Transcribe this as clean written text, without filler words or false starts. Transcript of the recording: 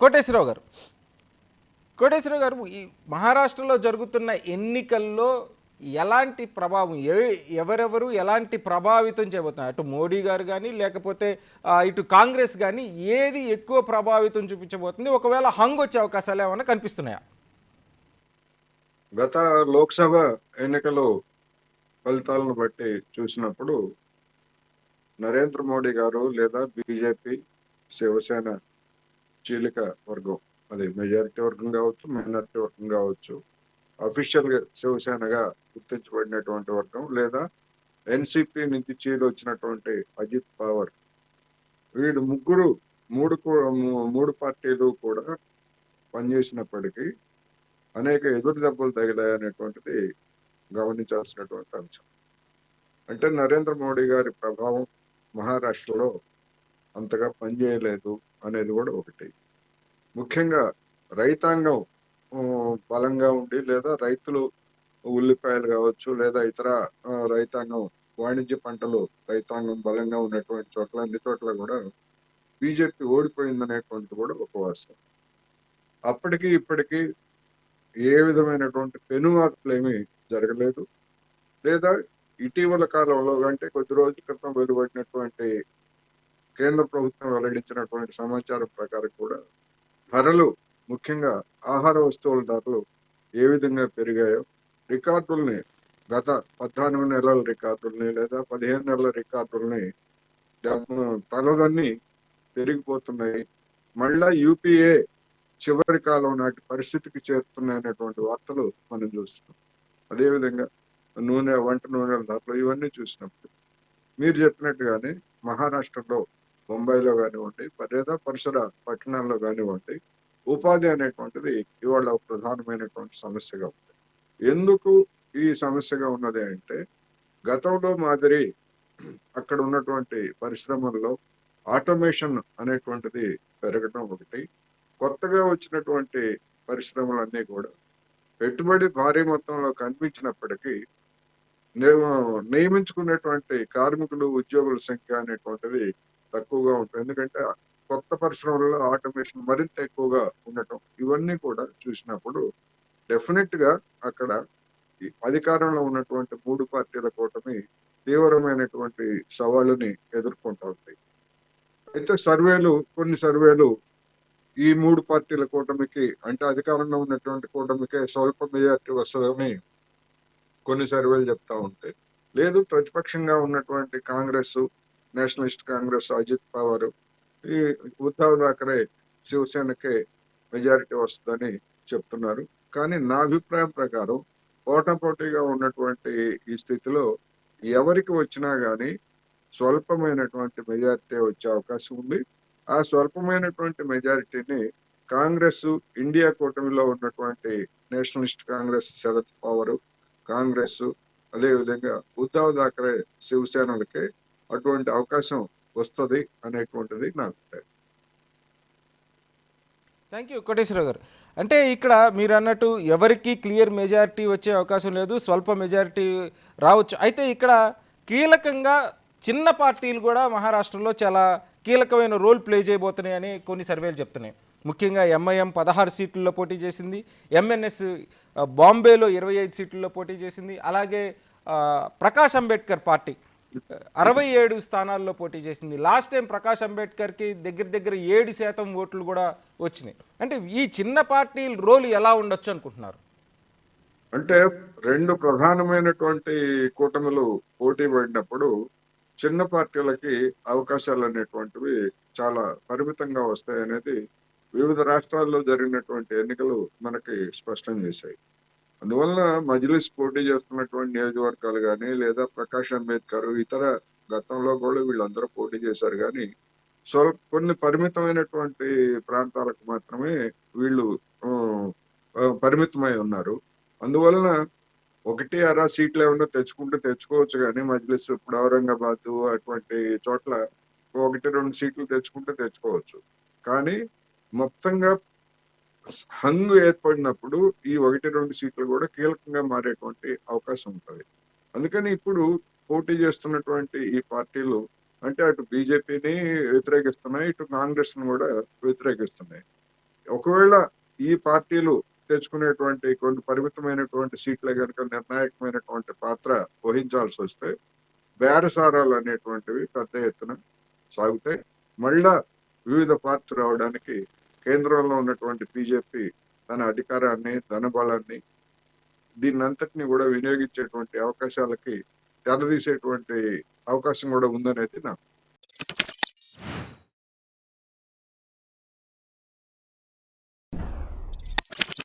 కోటేశ్వరరావు గారు కోటేశ్వరరావు గారు ఈ మహారాష్ట్రలో జరుగుతున్న ఎన్నికల్లో ఎలాంటి ప్రభావం ఎవరెవరు ఎలాంటి ప్రభావితం చేయబోతున్నారు? అటు మోడీ గారు కానీ లేకపోతే ఇటు కాంగ్రెస్ కానీ ఏది ఎక్కువ ప్రభావితం చూపించబోతుంది? ఒకవేళ హంగ్ వచ్చే అవకాశాలు ఏమైనా కనిపిస్తున్నాయా? గత లోక్సభ ఎన్నికలు ఫలితాలను బట్టి చూసినప్పుడు నరేంద్ర మోడీ గారు లేదా బీజేపీ శివసేన చీలిక వర్గం, అది మెజారిటీ వర్గం కావచ్చు, మైనారిటీ వర్గం కావచ్చు, అఫీషియల్ గా శివసేనగా గుర్తించబడినటువంటి వర్గం, లేదా ఎన్సిపి నుంచి చీలి వచ్చినటువంటి అజిత్ పవార్, వీళ్ళు ముగ్గురు మూడు పార్టీలు కూడా పనిచేసినప్పటికీ అనేక ఎదురు దెబ్బలు తగిలాయనేటువంటిది గమనించాల్సినటువంటి అంశం. అంటే నరేంద్ర మోడీ గారి ప్రభావం మహారాష్ట్రలో అంతగా పనిచేయలేదు అనేది కూడా ఒకటి. ముఖ్యంగా రైతాంగం బలంగా ఉండి, లేదా రైతులు ఉల్లిపాయలు కావచ్చు, లేదా ఇతర రైతాంగం వాణిజ్య పంటలు రైతాంగం బలంగా ఉన్నటువంటి చోట్ల, అన్ని చోట్ల కూడా బీజేపీ ఓడిపోయిందనేటువంటిది కూడా ఒక వాస్తవం. అప్పటికి ఇప్పటికీ ఏ విధమైనటువంటి పెను మార్పులు ఏమీ జరగలేదు. లేదా ఇటీవల కాలంలో అంటే కొద్ది రోజుల క్రితం వెలువడినటువంటి కేంద్ర ప్రభుత్వం వెల్లడించినటువంటి సమాచారం ప్రకారం కూడా ధరలు, ముఖ్యంగా ఆహార వస్తువుల ధరలు ఏ విధంగా పెరిగాయో, రికార్డుల్ని, గత 14 నెలల రికార్డుల్ని లేదా 15 నెలల రికార్డుల్ని తలదన్ని పెరిగిపోతున్నాయి. మళ్ళా యూపీఏ చివరి కాలం నాటి పరిస్థితికి చేరుతున్నాయనేటువంటి వార్తలు మనం చూస్తున్నాం. అదేవిధంగా వంట నూనెల ధరలు ఇవన్నీ చూసినప్పుడు మీరు చెప్పినట్టుగానే మహారాష్ట్రలో, ముంబైలో కానివ్వండి, లేదా పరిసర పట్టణాల్లో కానివ్వండి, ఉపాధి అనేటువంటిది ఇవాళ ఒక ప్రధానమైనటువంటి సమస్యగా ఉంది. ఎందుకు ఈ సమస్యగా ఉన్నది అంటే, గతంలో మాదిరి అక్కడ ఉన్నటువంటి పరిశ్రమల్లో ఆటోమేషన్ అనేటువంటిది పెరగడం ఒకటి. కొత్తగా వచ్చినటువంటి పరిశ్రమలన్నీ కూడా పెట్టుబడి భారీ మొత్తంలో కనిపించినప్పటికీ నియమించుకునేటువంటి కార్మికులు, ఉద్యోగుల సంఖ్య అనేటువంటిది తక్కువగా ఉంటుంది. ఎందుకంటే కొత్త పరిశ్రమలలో ఆటోమేషన్ మరింత ఎక్కువగా ఉండటం, ఇవన్నీ కూడా చూసినప్పుడు డెఫినెట్ గా అక్కడ అధికారంలో ఉన్నటువంటి మూడు పార్టీల కూటమి తీవ్రమైనటువంటి సవాళ్ళని ఎదుర్కొంటా ఉంటాయి. అయితే కొన్ని సర్వేలు ఈ మూడు పార్టీల కూటమికి, అంటే అధికారంలో ఉన్నటువంటి కూటమికే స్వల్ప మెజార్టీ వస్తుందని కొన్ని సర్వేలు చెప్తా ఉంటాయి. లేదు, ప్రతిపక్షంగా ఉన్నటువంటి కాంగ్రెస్, నేషనలిస్ట్ కాంగ్రెస్, అజిత్ పవార్, ఈ ఉద్ధవ్ థాకరే శివసేనకే మెజారిటీ వస్తుందని చెప్తున్నారు. కానీ నా అభిప్రాయం ప్రకారం పోటాపోటీగా ఉన్నటువంటి ఈ స్థితిలో ఎవరికి వచ్చినా గానీ స్వల్పమైనటువంటి మెజారిటీ వచ్చే అవకాశం ఉంది. ఆ స్వల్పమైనటువంటి మెజారిటీని కాంగ్రెస్, ఇండియా కూటమిలో ఉన్నటువంటి నేషనలిస్ట్ కాంగ్రెస్ శరద్ పవార్ కాంగ్రెస్, అదేవిధంగా ఉద్ధవ్ థాకరే శివసేనలకే అటువంటి అవకాశం వస్తుంది అనేటువంటిది నా అభిప్రాయం. థ్యాంక్ యూ కోటేశ్వరరావు గారు. అంటే ఇక్కడ మీరు అన్నట్టు ఎవరికి క్లియర్ మెజారిటీ వచ్చే అవకాశం లేదు, స్వల్ప మెజారిటీ రావచ్చు. అయితే ఇక్కడ కీలకంగా చిన్న పార్టీలు కూడా మహారాష్ట్రలో చాలా కీలకమైన రోల్ ప్లే చేయబోతున్నాయని కొన్ని సర్వేలు చెప్తున్నాయి. ముఖ్యంగా ఎంఐఎం 16 సీట్లలో పోటీ చేసింది, ఎంఎన్ఎస్ బాంబేలో 25 సీట్లలో పోటీ చేసింది, అలాగే ప్రకాష్ అంబేద్కర్ పార్టీ 67 స్థానాల్లో పోటీ చేసింది. లాస్ట్ టైం ప్రకాష్ అంబేద్కర్కి దగ్గర 7% ఓట్లు కూడా వచ్చినాయి. అంటే ఈ చిన్న పార్టీల రోల్ ఎలా ఉండొచ్చు అనుకుంటున్నారు? అంటే రెండు ప్రధానమైనటువంటి కూటమిలు పోటీ పడినప్పుడు చిన్న పార్టీలకి అవకాశాలు అనేటువంటివి చాలా పరిమితంగా వస్తాయనేది వివిధ రాష్ట్రాల్లో జరిగినటువంటి ఎన్నికలు మనకి స్పష్టం చేశాయి. అందువల్ల మజ్లిస్ పోటీ చేస్తున్నటువంటి నియోజకవర్గాలు కానీ, లేదా ప్రకాష్ అంబేద్కర్, ఇతర గతంలో కూడా వీళ్ళందరూ పోటీ చేశారు. కానీ కొన్ని పరిమితమైనటువంటి ప్రాంతాలకు మాత్రమే వీళ్ళు పరిమితమై ఉన్నారు. అందువలన 1-2 సీట్లు ఏమన్నా తెచ్చుకోవచ్చు. కానీ మజ్లిస్ ఇప్పుడు ఔరంగాబాద్ అటువంటి చోట్ల 1-2 సీట్లు తెచ్చుకోవచ్చు. కానీ మొత్తంగా హంగు ఏర్పడినప్పుడు ఈ 1-2 సీట్లు కూడా కీలకంగా మారేటువంటి అవకాశం ఉంటుంది. అందుకని ఇప్పుడు పోటీ చేస్తున్నటువంటి ఈ పార్టీలు అంటే అటు బీజేపీని వ్యతిరేకిస్తున్నాయి, ఇటు కాంగ్రెస్ ను కూడా వ్యతిరేకిస్తున్నాయి. ఒకవేళ ఈ పార్టీలు తెచ్చుకునేటువంటి కొన్ని పరిమితమైనటువంటి సీట్లే కనుక నిర్ణాయకమైనటువంటి పాత్ర వహించాల్సి వస్తే బేరసారాలు అనేటువంటివి పెద్ద ఎత్తున సాగుతాయి. మళ్ళా వివిధ పార్టీలు రావడానికి కేంద్రంలో ఉన్నటువంటి బీజేపీ తన అధికారాన్ని, ధనబలాన్ని దీన్నంతటిని కూడా వినియోగించేటువంటి అవకాశాలకి తెరదీసేటువంటి అవకాశం కూడా ఉందనేది నా